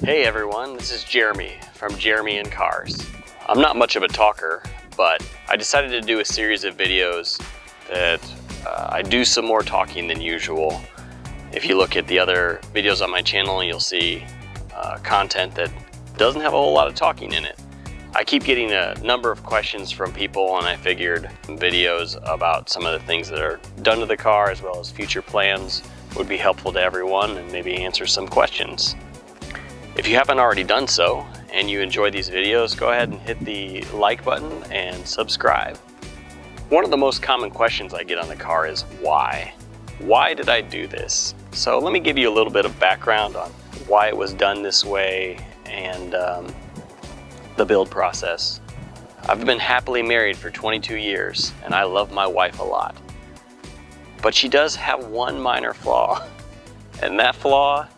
Hey everyone, this is Jeremy from Jeremy in Cars. I'm not much of a talker, but I decided to do a series of videos that I do some more talking than usual. If you look at the other videos on my channel, you'll see content that doesn't have a whole lot of talking in it. I keep getting a number of questions from people, and I figured videos about some of the things that are done to the car as well as future plans would be helpful to everyone and maybe answer some questions. If you haven't already done so and you enjoy these videos, go ahead and hit the like button and subscribe. One of the most common questions I get on the car is why? Why did I do this? So let me give you a little bit of background on why it was done this way and the build process. I've been happily married for 22 years and I love my wife a lot. But she does have one minor flaw, and that flaw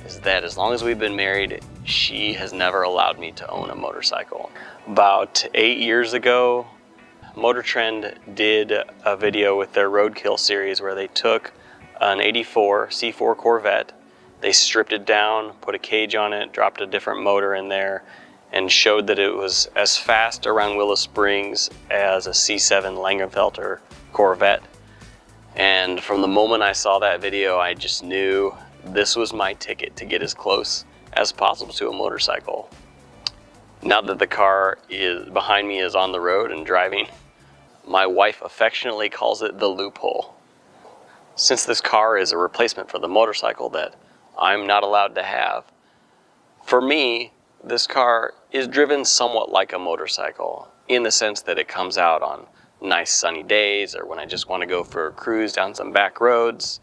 is that as long as we've been married, she has never allowed me to own a motorcycle. About 8 years ago, Motor Trend did a video with their Roadkill series where they took an '84 C4 Corvette, they stripped it down, put a cage on it, dropped a different motor in there, and showed that it was as fast around Willow Springs as a C7 Langenfelter Corvette. And from the moment I saw that video, I just knew this was my ticket to get as close as possible to a motorcycle. Now that the car behind me is on the road and driving, my wife affectionately calls it the loophole. Since this car is a replacement for the motorcycle that I'm not allowed to have, for me, this car is driven somewhat like a motorcycle in the sense that it comes out on nice sunny days or when I just want to go for a cruise down some back roads.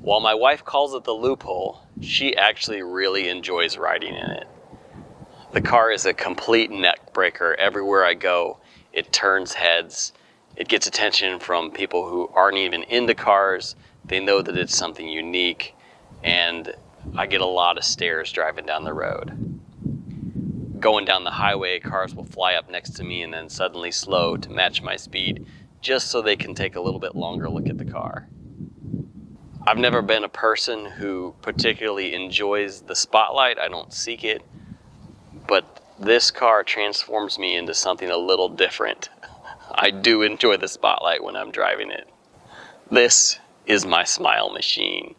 While my wife calls it the loophole, she actually really enjoys riding in it. The car is a complete neck breaker. Everywhere I go, it turns heads. It gets attention from people who aren't even into cars. They know that it's something unique, and I get a lot of stares driving down the road. Going down the highway, cars will fly up next to me and then suddenly slow to match my speed just so they can take a little bit longer look at the car. I've never been a person who particularly enjoys the spotlight. I don't seek it, but this car transforms me into something a little different. I do enjoy the spotlight when I'm driving it. This is my smile machine.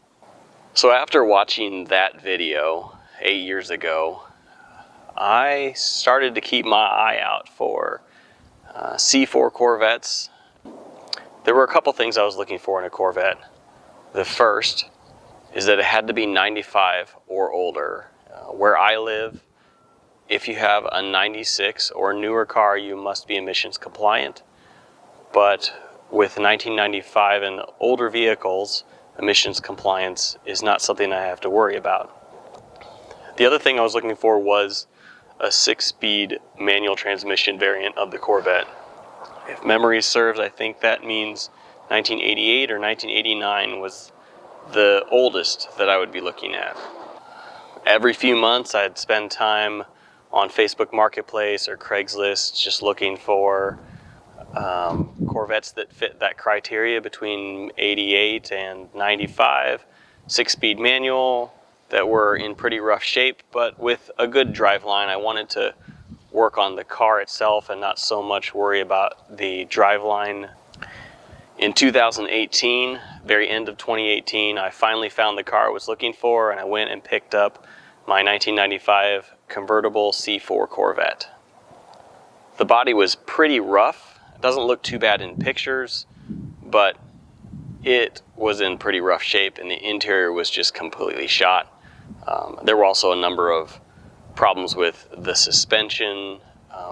So after watching that video 8 years ago, I started to keep my eye out for C4 Corvettes. There were a couple things I was looking for in a Corvette. The first is that it had to be 95 or older. Where I live, if you have a 96 or newer car, you must be emissions compliant. But with 1995 and older vehicles, emissions compliance is not something I have to worry about. The other thing I was looking for was a 6-speed manual transmission variant of the Corvette. If memory serves, I think that means 1988 or 1989 was the oldest that I would be looking at. Every few months I'd spend time on Facebook Marketplace or Craigslist just looking for Corvettes that fit that criteria between 88 and 95, 6-speed manual that were in pretty rough shape, but with a good driveline. I wanted to work on the car itself and not so much worry about the driveline. In 2018, very end of 2018, I finally found the car I was looking for, and I went and picked up my 1995 convertible C4 Corvette. The body was pretty rough. It doesn't look too bad in pictures, but it was in pretty rough shape, and the interior was just completely shot. There were also a number of problems with the suspension,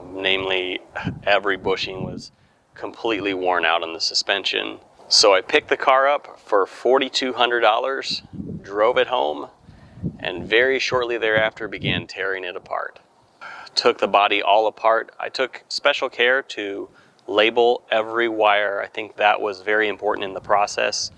namely every bushing was completely worn out on the suspension. So I picked the car up for $4,200, drove it home, and very shortly thereafter began tearing it apart. Took the body all apart. I took special care to label every wire. I think that was very important in the process.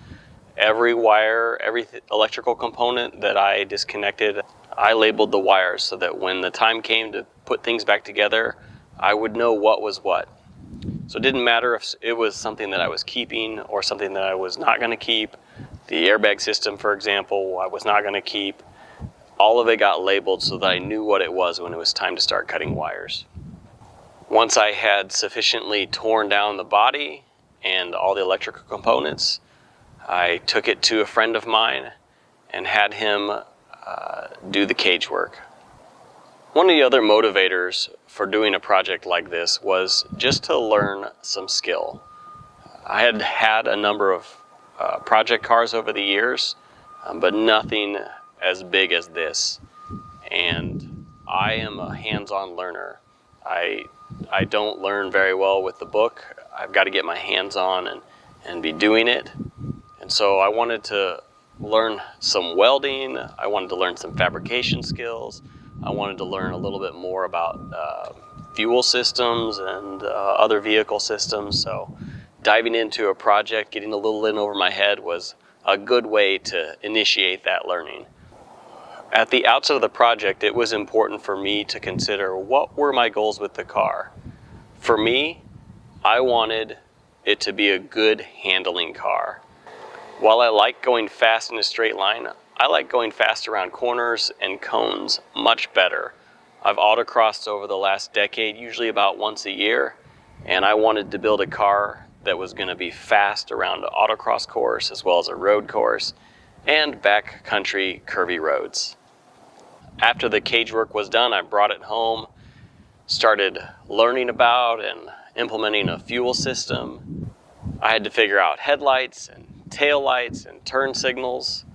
Every wire, every electrical component that I disconnected, I labeled the wires so that when the time came to put things back together, I would know what was what. So it didn't matter if it was something that I was keeping or something that I was not going to keep. The airbag system, for example, I was not going to keep. all of it got labeled so that I knew what it was when it was time to start cutting wires. Once I had sufficiently torn down the body and all the electrical components, I took it to a friend of mine and had him do the cage work. One of the other motivators for doing a project like this was just to learn some skill. I had had a number of project cars over the years, but nothing as big as this. And I am a hands-on learner. I don't learn very well with the book. I've got to get my hands on and be doing it. And so I wanted to learn some welding. I wanted to learn some fabrication skills. I wanted to learn a little bit more about fuel systems and other vehicle systems. So diving into a project, getting a little in over my head was a good way to initiate that learning. At the outset of the project, it was important for me to consider what were my goals with the car. For me, I wanted it to be a good handling car. While I like going fast in a straight line, I like going fast around corners and cones much better. I've autocrossed over the last decade, usually about once a year, and I wanted to build a car that was going to be fast around an autocross course as well as a road course and backcountry curvy roads. After the cage work was done, I brought it home, started learning about and implementing a fuel system. I had to figure out headlights and tail lights and turn signals.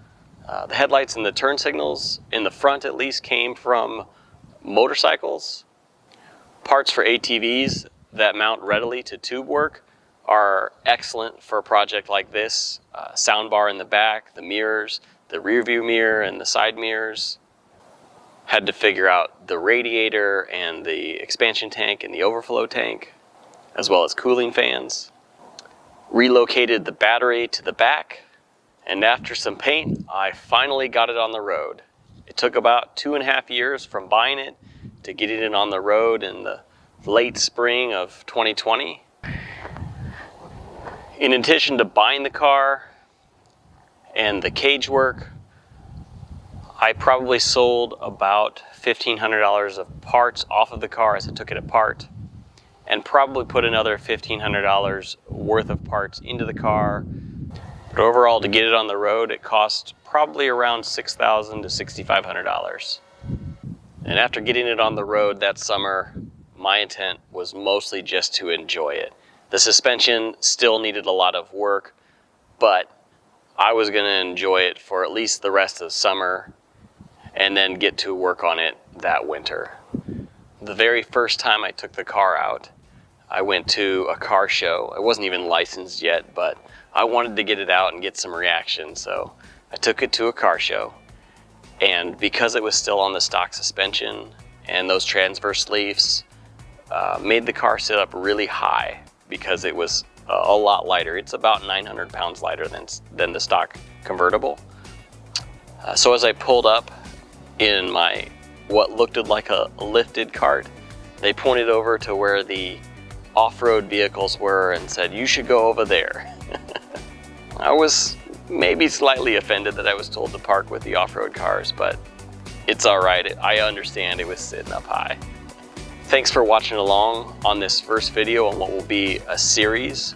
The headlights and the turn signals, in the front at least, came from motorcycles. Parts for ATVs that mount readily to tube work are excellent for a project like this. Sound bar in the back, the mirrors, the rear view mirror and the side mirrors. Had to figure out the radiator and the expansion tank and the overflow tank, as well as cooling fans. Relocated the battery to the back, and after some paint, I finally got it on the road. It took about 2.5 years from buying it to getting it on the road in the late spring of 2020. In addition to buying the car and the cage work, I probably sold about $1,500 of parts off of the car as I took it apart, and probably put another $1,500 worth of parts into the car. But overall, to get it on the road, it cost probably around $6,000 to $6,500. And after getting it on the road that summer, my intent was mostly just to enjoy it. The suspension still needed a lot of work, but I was going to enjoy it for at least the rest of the summer and then get to work on it that winter. The very first time I took the car out, I went to a car show. I wasn't even licensed yet, but I wanted to get it out and get some reaction, so I took it to a car show. And because it was still on the stock suspension and those transverse leafs, made the car sit up really high because it was a lot lighter. It's about 900 pounds lighter than the stock convertible. So as I pulled up in my what looked like a lifted cart, they pointed over to where the off-road vehicles were and said, "You should go over there." I was maybe slightly offended that I was told to park with the off-road cars, but it's all right. I understand it was sitting up high. Thanks for watching along on this first video on what will be a series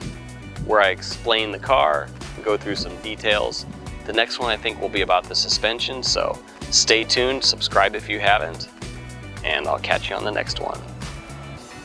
where I explain the car and go through some details. The next one I think will be about the suspension, so stay tuned, subscribe if you haven't, and I'll catch you on the next one.